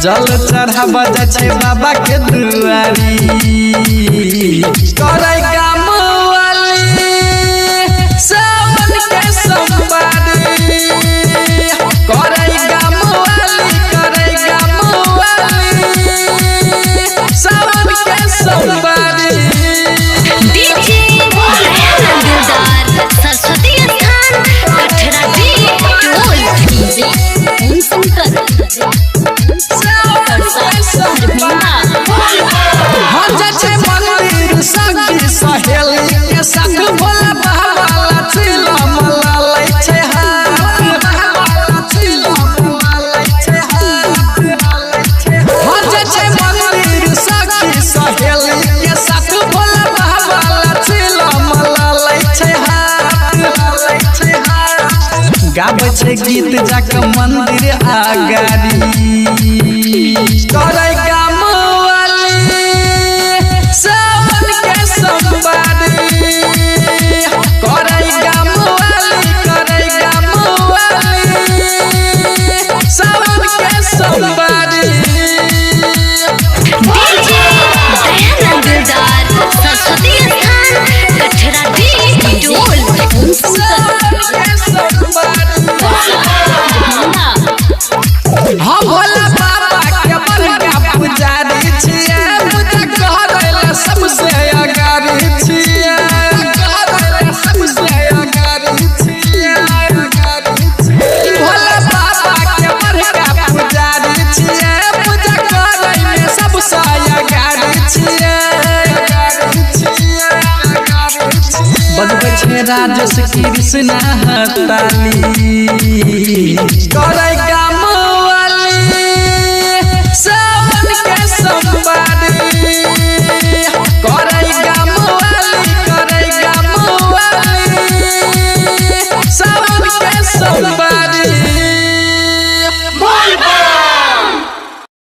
जल चढ़ावा जाए बाबा के दुआरी करे काम वाली सावन के सोमवारी करे काम वाली सावन के सोमवारी डीजे दिलदार सरस्वती स्थान कठरा दी टोल डीजे ओम शंकर सखी सहेली के संग भोला बाबा चिला मला लै छै हो जे छै मंदिर सखी सहेली के संग भोला बाबा चिला मला लै छै गाबै छै गीत जाके मंदिर आगारी करे काम दिलदार सरस्वती स्थान कठरा दी टोल हम भोला बाबा के बड़का पुजारी छियै पूजा करैला सबसे आगारी छियै भोला बाबा के बड़का पुजारी छियै पूजा करैला सबसे आगारी छियै बजबै छै राजेश कृष्ण हताली करे